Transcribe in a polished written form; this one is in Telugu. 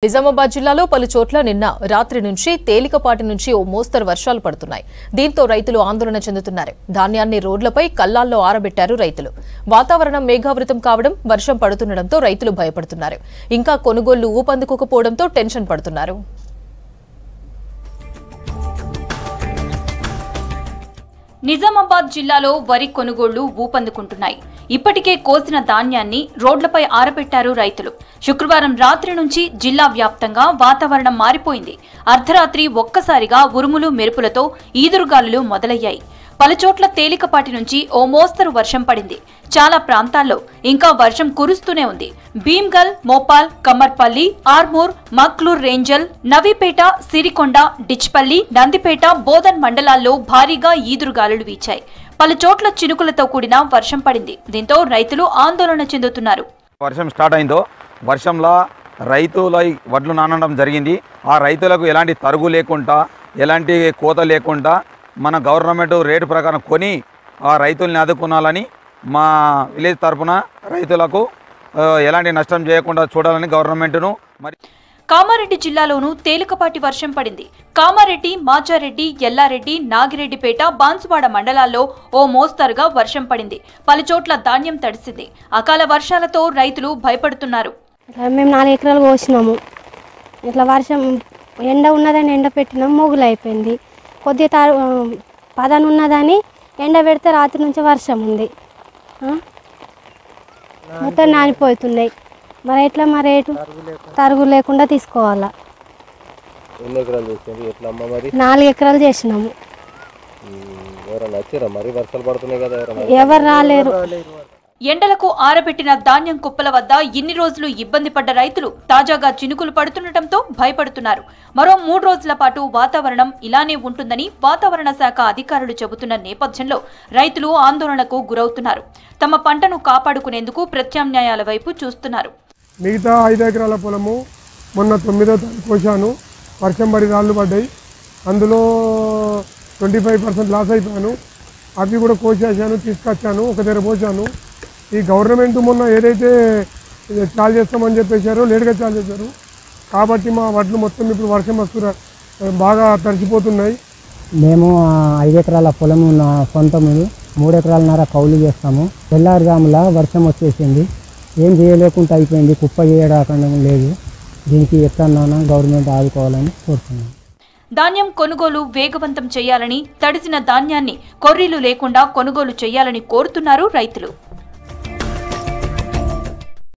నిజామాబాద్ జిల్లాలో పలు చోట్ల నిన్న రాత్రి నుంచి తేలికపాటి నుంచి ఓ మోస్తరు వర్షాలు పడుతున్నాయి. దీంతో రైతులు ఆందోళన చెందుతున్నారు. ధాన్యాన్ని రోడ్లపై కల్లాల్లో ఆరబెట్టారు రైతులు. వాతావరణం మేఘావృతం కావడం, వర్షం పడుతుండటంతో రైతులు భయపడుతున్నారు. ఇంకా కొనుగోళ్లు ఊపందుకోకపోవడంతో టెన్షన్ పడుతున్నారు. నిజామాబాద్ జిల్లాలో వరి కొనుగోళ్లు ఊపందుకుంటున్నాయి. ఇప్పటికే కోసిన ధాన్యాన్ని రోడ్లపై ఆరబెట్టారు రైతులు. శుక్రవారం రాత్రి నుంచి జిల్లా వ్యాప్తంగా వాతావరణం మారిపోయింది. అర్ధరాత్రి ఒక్కసారిగా ఉరుములు మెరుపులతో ఈదురుగాలులు మొదలయ్యాయి. పలుచోట్ల తేలికపాటి నుంచి ఓ మోస్తరు వర్షం పడింది. చాలా ప్రాంతాల్లో ఇంకా వర్షం కురుస్తూనే ఉంది. భీమ్గల్, మోపాల్, కమ్మర్పల్లి, ఆర్మూర్, మక్లూర్ రేంజల్, నవీపేట, సిరికొండ, డిచ్పల్లి, నందిపేట, బోధన్ మండలాల్లో భారీగా ఈదురుగాలులు వీచాయి. పలుచోట్ల చినుకులతో కూడిన వర్షం పడింది. దీంతో రైతులు ఆందోళన చెందుతున్నారు. వర్షం స్టార్ట్ అయిందో వర్షంలో రైతుల వడ్లు నానడం జరిగింది. ఆ రైతులకు ఎలాంటి తరుగు లేకుండా, ఎలాంటి కోత లేకుండా మన గవర్నమెంట్ రేటు ప్రకారం కొని ఆ రైతుల్ని ఆదుకోవాలని మా విలేజ్ తరఫున రైతులకు ఎలాంటి నష్టం చేయకుండా చూడాలని గవర్నమెంట్ను మరి కామారెడ్డి జిల్లాలోనూ తేలికపాటి వర్షం పడింది. కామారెడ్డి, మాచారెడ్డి, ఎల్లారెడ్డి, నాగిరెడ్డిపేట, బాన్సువాడ మండలాల్లో ఓ మోస్తరుగా వర్షం పడింది. పలుచోట్ల ధాన్యం తడిసింది. అకాల వర్షాలతో రైతులు భయపడుతున్నారు. మేము 4 ఎకరాలు కోసినాము. ఇట్లా వర్షం ఎండ ఉన్నదని ఎండ పెట్టినాం, మొగులు అయిపోయింది. కొద్దిగా పదన ఉన్నదని ఎండ పెడితే రాత్రి నుంచి వర్షం ఉంది. మొత్తం నానిపోతున్నాయి. మరి ఎట్లా మరి రేటు తరుగు లేకుండా తీసుకోవాలా. 4 ఎకరాలు చేసినాము. ఎవరు రాలేరు. ఎండలకు ఆరబెట్టిన ధాన్యం కుప్పల వద్ద ఇన్ని రోజులు ఇబ్బంది పడ్డ రైతులు తాజాగా చినుకులు పడుతుండటంతో భయపడుతున్నారు. మరో 3 రోజుల పాటు వాతావరణం ఇలానే ఉంటుందని వాతావరణ శాఖ అధికారులు చెబుతున్న నేపథ్యంలో రైతులు ఆందోళనకు గురవుతున్నారు. తమ పంటను కాపాడుకునేందుకు ప్రత్యామ్నాయాల వైపు చూస్తున్నారు. మిగతా 5 ఎకరాల పొలము మొన్న 9వ తారీఖు కోసాను. వర్షం పడి రాళ్ళు పడ్డాయి. అందులో 25% లాస్ అయిపోయాను. అవి కూడా కోసేసాను, తీసుకొచ్చాను, ఒక దగ్గర పోసాను. ఈ గవర్నమెంట్ మొన్న ఏదైతే చాలు చేస్తామని చెప్పేశారో లేట్గా చాలు చేశారు. కాబట్టి మా వడ్లు మొత్తం ఇప్పుడు వర్షం వస్తున్న బాగా తడిచిపోతున్నాయి. మేము 5 ఎకరాల పొలం ఉన్న సొంతము, 3 ఎకరాలన్నర కౌలు చేస్తాము. తెల్లారుజాములా వర్షం వచ్చేసింది. ఏం చేయలేకుండా అయిపోయింది. కుప్ప చేయడం లేదు. దీనికి ఎక్కడన్నా గవర్నమెంట్ ఆదుకోవాలని కోరుతున్నాం. ధాన్యం కొనుగోలు వేగవంతం చేయాలని, తడిసిన ధాన్యాన్ని కొర్రీలు లేకుండా కొనుగోలు చేయాలని కోరుతున్నారు రైతులు.